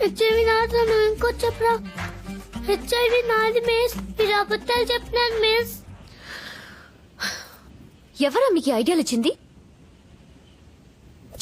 HIV నాతో నువ్వు ఇంకోటి చెప్పరా. హెచ్ఐవి నాది మిస్, మీరు అబద్ధాలు చెప్తున్నాను మిస్. ఎవరా మీకు ఐడియాలు ఇచ్చింది?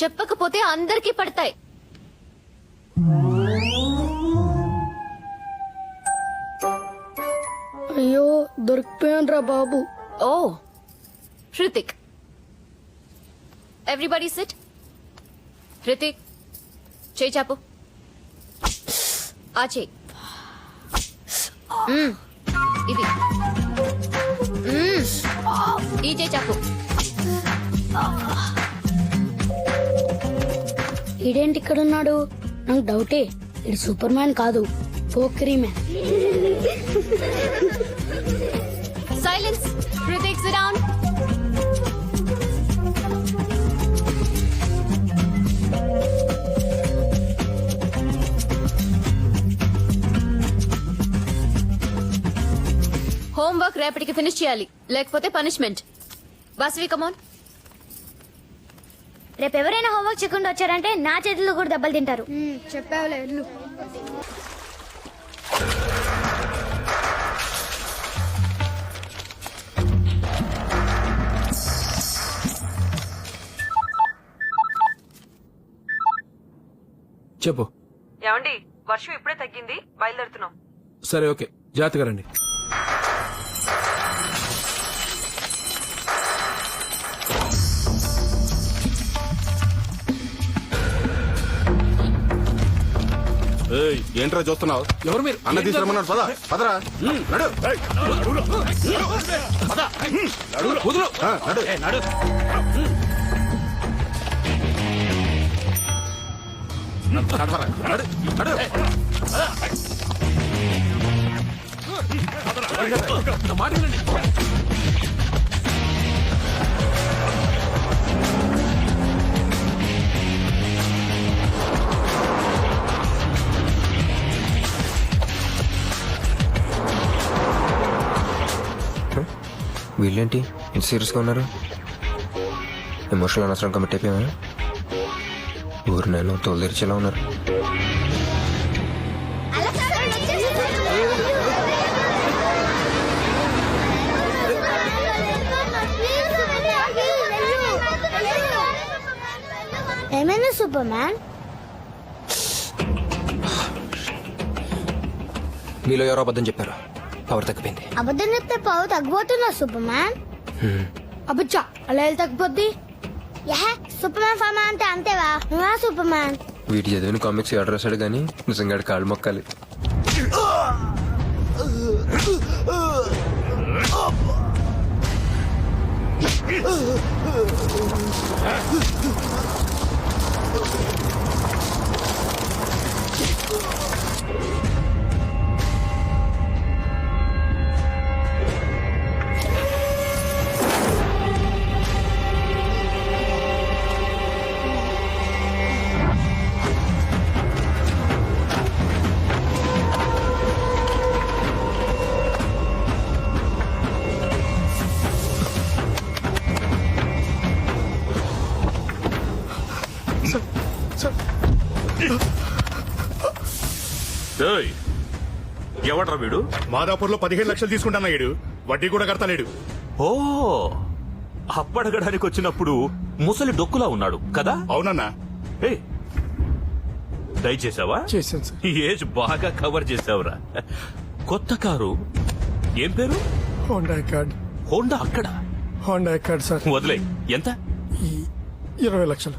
చెప్పకపోతే అందరికీ పడతాయి. అయ్యో దొరికిపోయాను రా బాబు. ఓ హృతిక్, ఎవ్రీబడి సిట్. హృతిక్ చేయి చాపు. ఆ చేయి ఇది ఈ చేయి చాపు. ఈడేంటి ఇక్కడ ఉన్నాడు? నాకు డౌటే, ఇది సూపర్ మ్యాన్ కాదు, పోకిరీ man. Silence. Hrithik sit down. Homework రేపటికి ఫినిష్ చేయాలి, లేకపోతే పనిష్మెంట్. వాసవి కమాన్. రేపు ఎవరైనా హోంవర్క్ చేయకుండా వచ్చారంటే నా చేతుల్లో కూడా దెబ్బలు తింటారు. చెప్పావులే. చెప్పు. ఏమండి, వర్షం ఇప్పుడే తగ్గింది, బయలుదేరుతున్నాం. సరే ఓకే, జాగ్రత్తగా రండి. ఏంట్రా చూస్తున్నావు? ఎవరు మీరు? అన్న తీసుకురమ్మన్నాడు. పద పదరా. నడు. వదులు. నడు. నా మాట వినండి. వీళ్ళేంటి ఇంత సీరియస్గా ఉన్నారు? ఎమోషనల్ అనవసరం కమిట్ అయిపోయామా? ఊరు నేను తోలు తెరిచేలా ఉన్నారు. ఏమైనా సూపర్ మ్యాన్? మీలో ఎవరో అబద్ధం చెప్పారు, పవర్ తగ్గిపోయింది. అబద్ధం చెప్తే పవర్ తగ్గిపోతున్నా సూపర్ మ్యాన్. అబ్బచ్చా, అలా ఎలా తగ్గిపోద్ది? సూపర్ మ్యాన్ ఫార్మా అంటే అంతేవా? నువ్వా సూపర్ మ్యాన్? వీటి చదివిన కామిక్స్ ఆర్డర్ రాశాడు కానీ నిజంగా కాళ్ళు మొక్కాలి. ఎవడ్రా వీడు? మాదాపూర్ లో 15 లక్షలు తీసుకుంటాను. వీడు వడ్డీ కూడా కడతలేడు. ఓ, అప్పడగడానికి వచ్చినప్పుడు ముసలి డొక్కులా ఉన్నాడు కదా? అవునన్నా. దయచేసావా? చేశాను సార్. ఈ ఏజ్ బాగా కవర్ చేసావురా. కొత్త కారు ఏం పేరు? Honda card. హోండా అక్కడ. Honda card sir. వదిలే. ఎంత? 20 లక్షలు.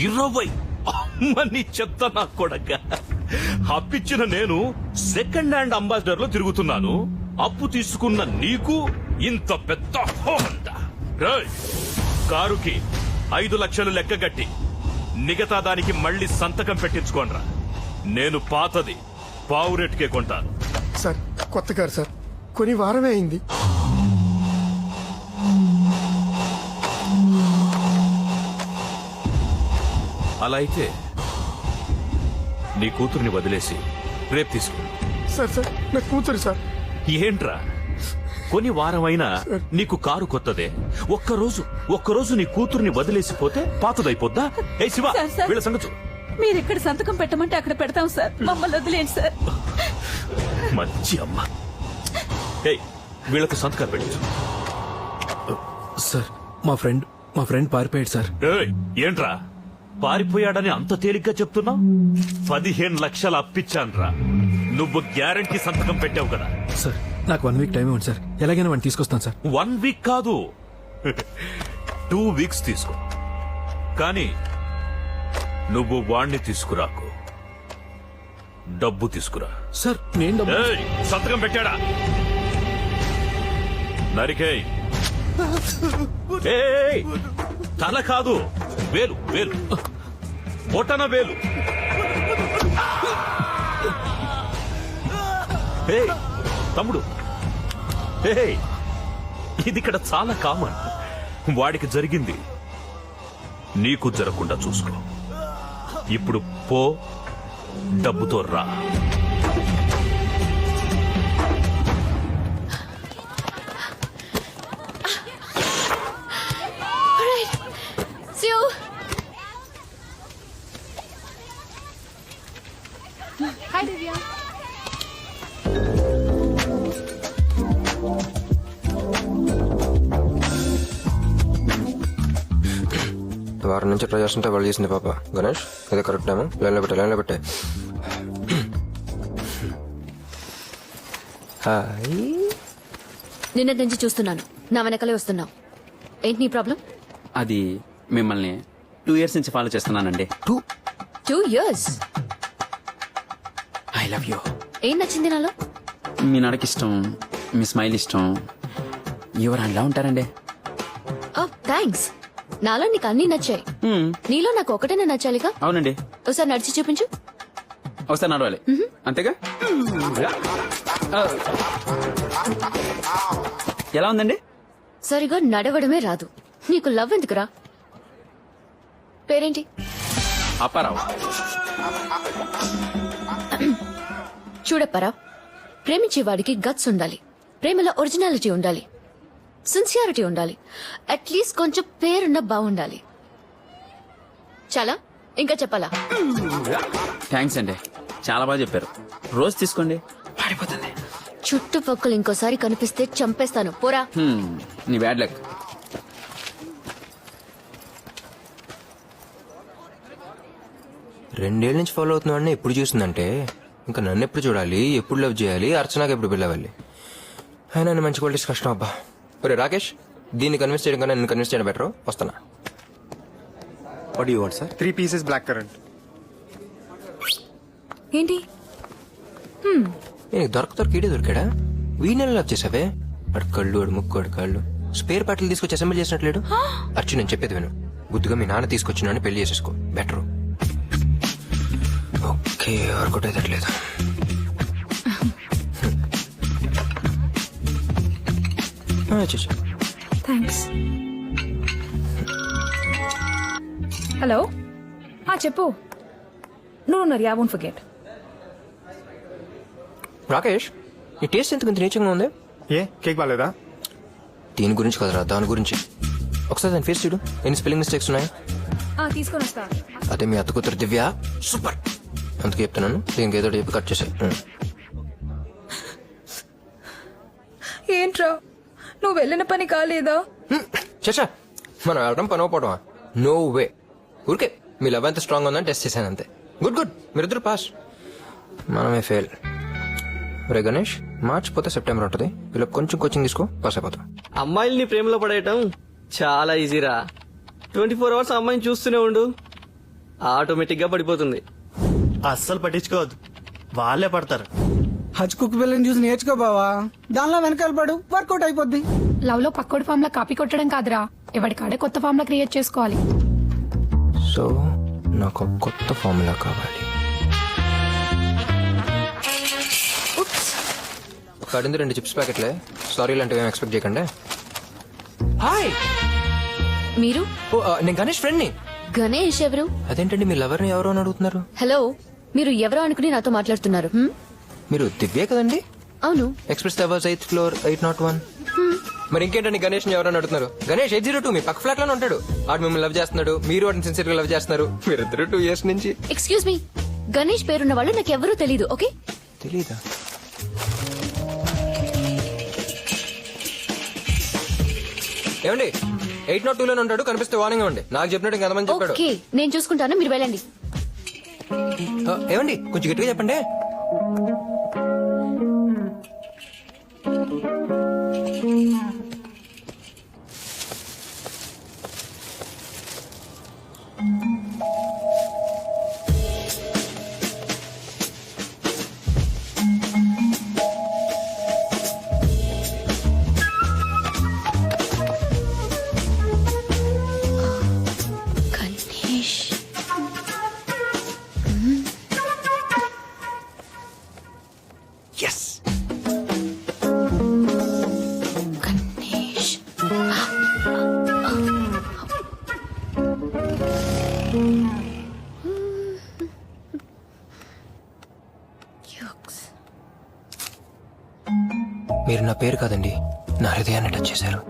20? అమ్మని చెప్తా నా కొడక. అప్పిచ్చిన నేను సెకండ్ హ్యాండ్ అంబాసిడర్ లో తిరుగుతున్నాను. అప్పు తీసుకున్న నీకు ఇంత పెద్ద హోండా. రేయ్, కారుకి 5 లక్షలు లెక్కగట్టి మిగతా దానికి మళ్ళీ సంతకం పెట్టించుకోండ్రా. నేను పాతది పావు రేటుకే కొంటాను. సార్ కొత్త కారు సార్, కొని వారమే అయింది. అలా అయితే నీ కూతుర్ని వదిలేసి రేపు తీసుకో. సార్ సార్ నా కూతురు సార్. ఏంట్రా, కొని వారమైనా నీకు కారు కొత్తదే. ఒక్కరోజు నీ కూతుర్ని వదిలేసిపోతే పాతదైపోద్దా? ఏ శివ, వీళ్ళ సంగతి మీరు ఇక్కడ సంతకం పెట్టమంటే అక్కడ పెడతాం సార్. మమ్మల్ని వదిలేండి సార్. మంచి అమ్మ. ఏయ్, వీళ్ళకి సంతకాలు పెట్టు. సార్ మా ఫ్రెండ్ పారిపోయాడు సార్. ఏయ్, ఏంట్రా పారిపోయాడని అంత తేలిగ్గా చెప్తున్నావు? 15 లక్షలు అప్పిచ్చాన్రా. నువ్వు గ్యారంటీ సంతకం పెట్టావు కదా. సార్ నాకు 1 వీక్ టైం ఇవ్వండి సార్, ఎలాగైనా వాడిని తీసుకొస్తాను సార్. 1 వీక్ కాదు 2 వీక్స్ తీసుకో, కానీ నువ్వు వాణ్ణి తీసుకురాకు, డబ్బు తీసుకురా. సార్ నేను డబ్బు- ఏయ్, సంతకం పెట్టాడా? నరికేయ్. ఏయ్, తల కాదు, వేలు వేలు, బొటన వేలు. ఏయ్, తమ్ముడు, ఏయ్, ఇది ఇక్కడ చాలా కామన్. వాడికి జరిగింది నీకు జరగకుండా చూసుకో. ఇప్పుడు పో, డబ్బుతో రా. See you. Hi, Divya. వారం నుంచి ట్రై చేస్తుంటే వాళ్ళు చేసింది పాప. గణేష్ ఇదే కరెక్ట్ టైము. లైన్లో పెట్టే. హాయ్. నిన్నటి నుంచి చూస్తున్నాను, నా వెనకలే వస్తున్నావు. ఏంటి నీ ప్రాబ్లం? అది మిమ్మల్ని 2 years నుంచి ఫాలో చేస్తున్నానండి. 2 years. I love you. ఏం నచ్చింది నాలో? మీ నడక ఇష్టం, మీ స్మైల్ ఇష్టం. ఎవరు అలా ఉంటారండి? ఓ థ్యాంక్స్. నాలో నీకు అన్ని నచ్చాయి, నీలో నాకు ఒకటేనే నచ్చాలిగా. అవునండి. ఒకసారి నడిచి చూపించు. ఒకసారి నడవాలి అంతేగా. ఎలా ఉందండి? సరిగా నడవడమే రాదు, నీకు లవ్ ఎందుకురా? పేరేంటి? అప్పారావు. చూడప్పారా, ప్రేమించేవాడికి గట్స్ ఉండాలి, ప్రేమలో ఒరిజినాలిటీ ఉండాలి, సిన్సియారిటీ ఉండాలి, అట్లీస్ట్ కొంచెం పేరున్న బాగుండాలి. చాలా ఇంకా చెప్పాలా? థ్యాంక్స్ అండి, చాలా బాగా చెప్పారు. రోజు తీసుకోండి, పాడిపోతుంది. చుట్టుపక్కల ఇంకోసారి కనిపిస్తే చంపేస్తాను, పోరా. నీ బ్యాడ్ లక్. రెండేళ్ల నుంచి ఫాలో అవుతున్నాడని ఎప్పుడు చూసిందంటే ఇంకా నన్ను ఎప్పుడు చూడాలి, ఎప్పుడు లవ్ చేయాలి, అర్చనాకి ఎప్పుడు పిల్లవాలి. అయినా మంచి క్వాలిటీస్ కష్టం అబ్బా. ఒరే రాకేష్, దీన్ని కన్విన్స్ చేయడం కన్నా నేను కన్విన్స్ చేయడం బెటర్. వస్తానా? What do you want, sir? 3 pieces black currant. ఏంటి? నేను దొరక ఈడే దొరికాడా? వీణెల లవ్ చేసావే. అడు కళ్ళు, అడు ముక్కు, అడు కాళ్ళు, స్పేర్ పార్టీలు తీసుకొచ్చి అసెంబ్లీ చేసినట్లేడు. అర్చు నేను చెప్పేది విను, బుద్ధిగా మీ నాన్న తీసుకొచ్చినాన్ని పెళ్లి చేసేసుకో, బెటర్. ఓకే, వర్కౌట్ అయ్యట్లేదు. థ్యాంక్స్. హలో, చెప్పు. నువ్వు నరియా వోంట్ ఫర్గెట్. రాకేష్, ఈ టేస్ట్ ఎందుకు ఇంత నీచంగా ఉంది? ఏ కేక్ బాలేదా? దీని గురించి కదరా, దాని గురించి. ఒకసారి దాని ఫేస్ చూడు, ఎన్ని స్పెల్లింగ్ మిస్టేక్స్ ఉన్నాయి. తీసుకొని వస్తా. అదే మీ అత్త కూతురు దివ్య సూపర్, అందుకే చెప్తున్నాను. దీనికి ఏదో చెప్పి కట్ చేసాయి. ఏంట్రా, నువ్వు వెళ్ళిన పని కాలేదా? చచ్చా, మనం వెళ్ళడం పని అవ్వకపోవడమా? No way. ఊరికే మీ లవ్ ఎంత స్ట్రాంగ్ ఉందని టెస్ట్ చేశాను అంతే. గుడ్, మీరిద్దరు పాస్, మనమే ఫెయిల్. రే గణేష్, మార్చి పోతే సెప్టెంబర్ ఉంటుంది. ఇలా కొంచెం కోచింగ్ తీసుకో, పాస్ అయిపోతాం. అమ్మాయిల్ని ప్రేమలో పడేయటం చాలా ఈజీరా. 24 hours అమ్మాయిని చూస్తూనే ఉండు, ఆటోమేటిక్ గా పడిపోతుంది. అస్సలు పట్టించుకోవద్దు, వాళ్ళే పడతారు. హజ్ కుక్ పిల్లని చూసి నేర్చుకో బావా, దానిలో వెనకాల పడు, వర్కౌట్ అయిపోద్ది. లవ్ లో పక్కోడి ఫామ్ లా కాపీ కొట్టడం కాదురా, ఎవరికాడే కొత్త ఫామ్ లా క్రియేట్ చేసుకోవాలి. సో నాకు ఒక కొత్త ఫార్ములా కావాలి. పడింది 2 చిప్స్ ప్యాకెట్లే. సారీ లాంటివి ఏం ఎక్స్పెక్ట్ చేయకండి. హాయ్, మీరు? ఓ నేను గణేష్ ఫ్రెండ్ ని. గణేష్ ఎవరు? అదేంటండి మీ లవర్ ని ఎవరో అని అడుగుతున్నారు? హలో, మీరు ఎవరో అనుకుని నాతో మాట్లాడుతున్నారు? మీరు దివ్యే కదండి? అవును. Express towers 8th floor 801. మరి ఇంకేంటండి గణేష్ ని ఎవరైనా అడుగుతున్నారు? గణేష్ 802 మీ పక్క ఫ్లాట్ లోనే ఉంటాడు. ఆడు మిమ్మల్ని లవ్ చేస్తున్నాడు, మీరు వాడిని సిన్సియర్ గా లవ్ చేస్తున్నారు. మీరిద్దరు 2 years నుంచి. ఎక్స్క్యూజ్ మీ, గణేష్ పేరున్న వాళ్ళు నాకు ఎవరూ తెలీదు. ఓకే, తెలీదా? ఏమండి 802 లోనే ఉంటాడు, కనిపిస్తే వార్నింగ్ ఇవ్వండి. నాకు చెప్పినట్టు ఎంతమంది చెప్పాడు. ఓకే నేను చూసుకుంటాను, మీరు వెళ్ళండి. ఏమండి కొంచెం గట్టిగా చెప్పండి. గణేష్ ఎస్. గణేష్ మీరు నా పేరు కాదండి, నా హృదయాన్ని టచ్ చేశారు.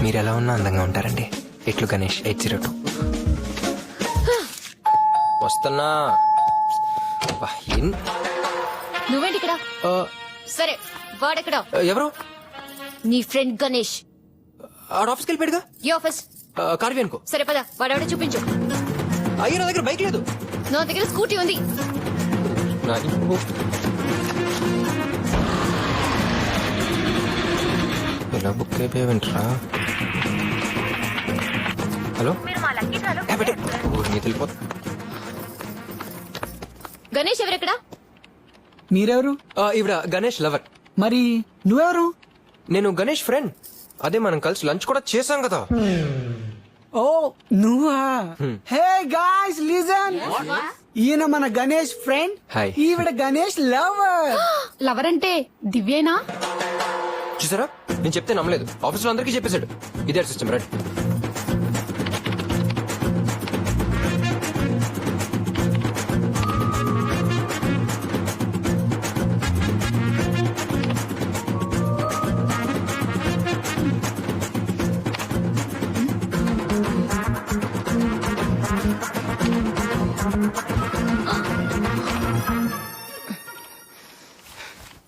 మీరు ఎలా ఉన్నా అందంగా ఉంటారండి. ఇట్లు గణేష్ 802. వస్తున్నా. అబ్బా, నువ్వేంటి ఇక్కడ? సరే వాడెక్కడ? ఎవరు? నీ ఫ్రెండ్ గణేష్. ఆడ ఆఫీస్కి వెళ్ళిపోయాడుగా. ఈ ఆఫీస్ కార్వి అనుకో. సరే పద, వాడెవడో చూపించు. అయ్యో నా దగ్గర బైక్ లేదు. నా దగ్గర స్కూటీ ఉంది. ఇలా బుక్ అయిపోయావేంట్రా? హలో తెలిపో. గణేష్ ఎవరెక్కడ? మీరెవరు? ఇవిడ గణేష్ లవర్. మరి నువ్వెవరు? నేను గణేష్ ఫ్రెండ్. అదే మనం కలిసి లంచ్ కూడా చేసాం కదా. ఓ నువ్వా? హే గాయ్స్ లిజన్, ఈయన మన గణేష్ ఫ్రెండ్. హాయ్. ఈవిడ గణేష్ లవర్. లవర్ అంటే దివ్యేనా? చూసారా, నేను చెప్తే నమ్మలేదు. ఆఫీస్ లో అందరికీ చెప్పేశాడు. ఇదే సిస్టమ్ రైట్.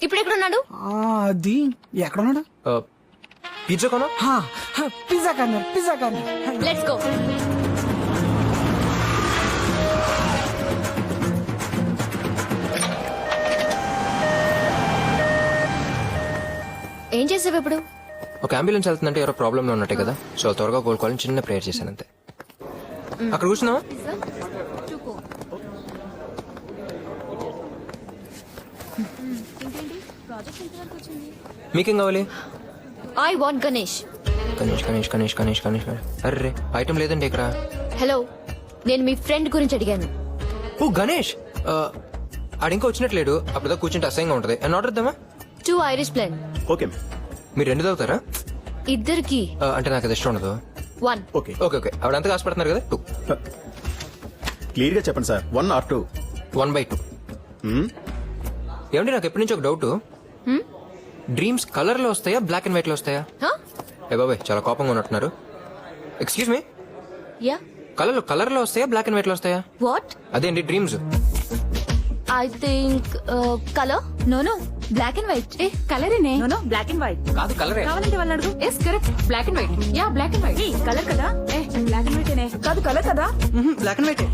ఇప్పుడు ఎక్కడున్నాడు? అది ఎక్కడున్నాడు? పిజ్జా కొనా? Pizza corner. Let's go. ఏం చేసావు ఇప్పుడు? ఒక అంబులెన్స్ వెళ్తుందంటే ఎవరో ప్రాబ్లమ్ లో ఉన్నట్టే కదా, సో త్వరగా కోలుకోవాలని చిన్న ప్రేయర్ చేశాను అంతే. అక్కడ కూర్చున్నావా? మీకేం కావాలి? I want Ganesh. Ganesh Ganesh Ganesh Ganesh Ganesh. Array item లేదండి ఇక్కడ. హలో, నేను మీ ఫ్రెండ్ గురించి అడిగాను. ఓ గణేష్, ఆడింకా వచ్చినట్లేడు. అప్పుడు కూర్చుంటే అసహ్యంగా ఉంటది. అని ఆర్డర్ ఇద్దామా? 2 ఐరిష్ ప్లేన్. ఓకే మీరు 2 తాగుతారా? ఇద్దరికి. అంటే నాకు అది ఇష్టం ఉండదు. 1. ఓకే ఓకే ఓకే, ఆవిడ అంతగా ఆశపడుతున్నారు కదా. 2. క్లియర్ గా చెప్పండి సార్, 1 or 2? 1/2. ఏమండి నాకు ఎప్పటి నుంచి ఒక డౌట్. డ్రీమ్స్ కలర్ లో వస్తాయా, బ్లాక్ అండ్ వైట్ లో వస్తాయా? ఏ బాబాయ్ చాలా కోపంగా ఉన్నట్టున్నారు. Excuse me, yeah. కలర్ లో వస్తాయా, బ్లాక్ అండ్ వైట్ లో వస్తాయా? వాట్? అదేంటి dreams? I think colour. No no, black and white. ఏ కలరేనే. నో బ్లాక్ అండ్ వైట్ కాదు కలరే. కావాలంటే వాళ్ళని అడుగు. Yes correct, black and white. Yeah black and white. Colour కదా? ఏ బ్లాక్ అండ్ వైట్ కాదు, కలర్ కదా? Black and white.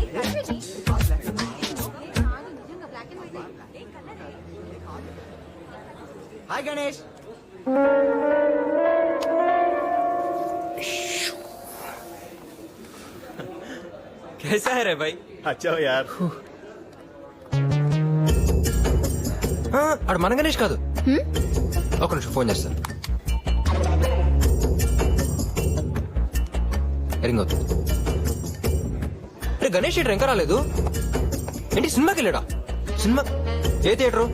Hi Ganesh. कैसा है रे भाई? అచ్చా యార్. ఆడు మన గణేష్ కాదు. ఒక నిమిషం ఫోన్ చేస్తాను. రింగ్ అవుతుంది. అరే గణేష్ థియేటర్ ఇంకా రాలేదు ఏంటి? సినిమాకి వెళ్ళాడా? సినిమా ఏ థియేటరు?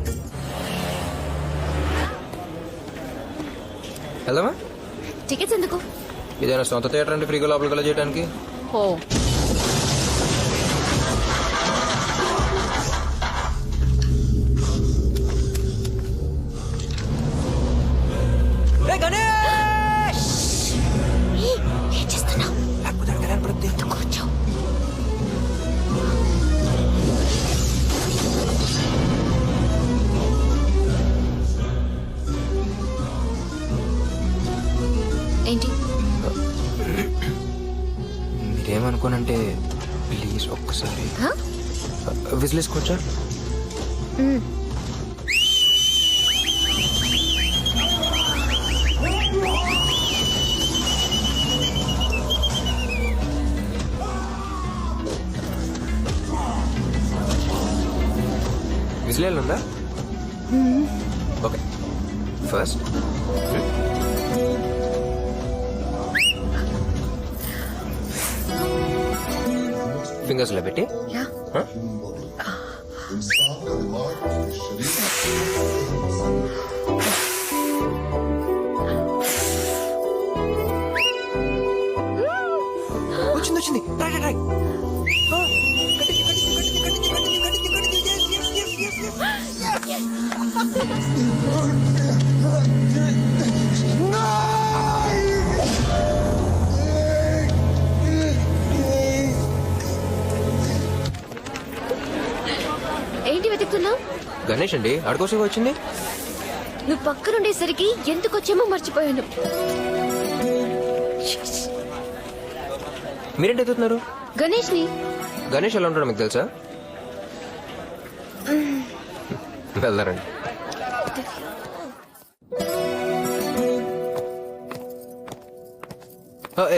వెళ్దామా? టికెట్స్ ఎందుకు? ఇదేనా సొంత థియేటర్ అంటే ఫ్రీగా లోపలికి వెళ్ళ చేయడానికి? ఓ రే గణేష్! ఏం చేస్తున్నావు? లేకపోతే అక్కడ కనపడుద్ది. కూర్చో. ఏంటి? మీరేమనుకోనంటే ప్లీజ్ ఒక్కసారి హ? విజిలేసుకోవచ్చా? విజిలేయాలి ఉందా? ఓకే ఫస్ట్ ఫింగర్స్ లో పెట్టి యా. వచ్చింది వచ్చింది. Try try try. ఏంటి వెతుకుతున్నావు? గణేష్ అండి ఆడుకోసం వచ్చింది. నువ్వు పక్కనుండేసరికి ఎందుకు వచ్చామో మర్చిపోయాను. మీరేంటి ఎత్తుతున్నారు? గణేష్ ని. గణేష్ ఎలా ఉంటాడో మీకు తెలుసా? వెళ్దారండి.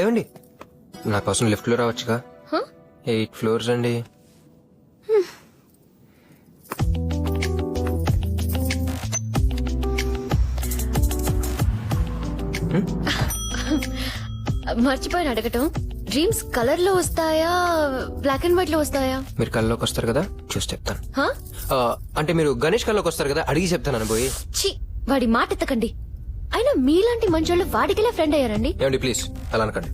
ఏమండి నా కోసం లిఫ్ట్ లో రావచ్చుగా? 8 ఫ్లోర్స్ అండి. మర్చిపోయాను అడగటం. డ్రీమ్స్ కలర్ లో వస్తాయా బ్లాక్ అండ్ వైట్ లో వస్తాయా? మీరు కళ్ళలోకి వస్తారు కదా చూసి చెప్తాను. హ? అంటే మీరు గణేష్ కళ్ళలోకి వస్తారు కదా అడిగి చెప్తాను అనుకోయి. ఛీ, వాడి మాట ఎత్తకండి. అయినా మీలాంటి మంచోళ్ళు వాడికిలా ఫ్రెండ్ అయ్యారండి. ఏమండి ప్లీజ్ అలా అనకండి.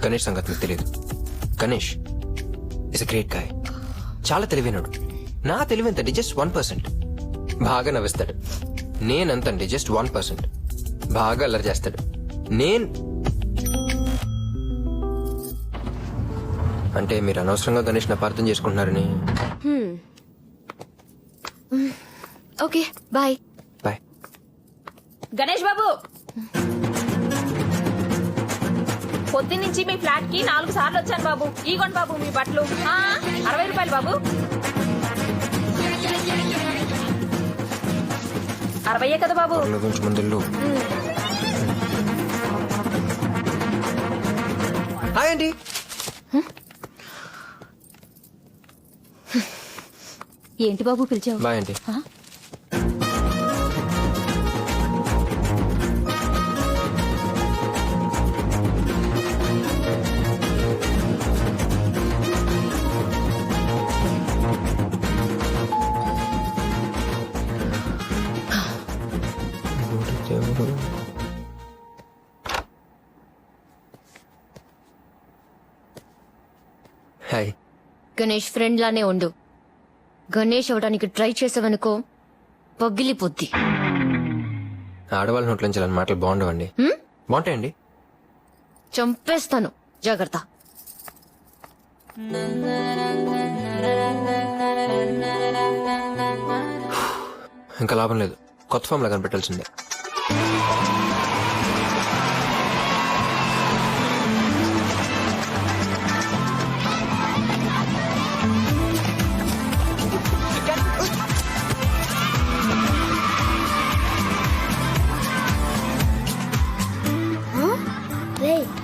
గణేష్ సంగతి మీకు తెలియదు. Ganesh is a great guy. చాలా తెలివైనడు. నా తెలివెంతండి జస్ట్ 1%. బాగా నవ్విస్తాడు. నేనంతండి జస్ట్ 1%. బాగా అల్లరి చేస్తాడు. అంటే మీరు అనవసరంగా గణేష్ అపార్థం చేసుకుంటున్నారని. Okay bye. బాయ్. గణేష్ బాబు, పొద్దున్నుంచి మీ ఫ్లాట్ కి 4 సార్లు వచ్చాను బాబు. ఈగోండి బాబు మీ బట్టలు. 60 రూపాయలు బాబు. 60 కదా బాబు. కొంచెం ముందు హాయ్ అండి. ఏంటి బాబు పిలిచావు? బాయ్ అండి. హాయ్. గణేష్ ఫ్రెండ్ లానే ఉండు. గణేష్ అవడానికి ట్రై చేసావనుకో పగిలిపోద్ది. ఆడవాళ్ళ నోట్లోంచి అలాంటి మాటలు బాగుండవండి. బాగుంటాయండి. చంపేస్తాను, జాగ్రత్త. ఇంకా లాభం లేదు. కొత్త ఫామ్ లా కనిపెట్టాల్సిందే.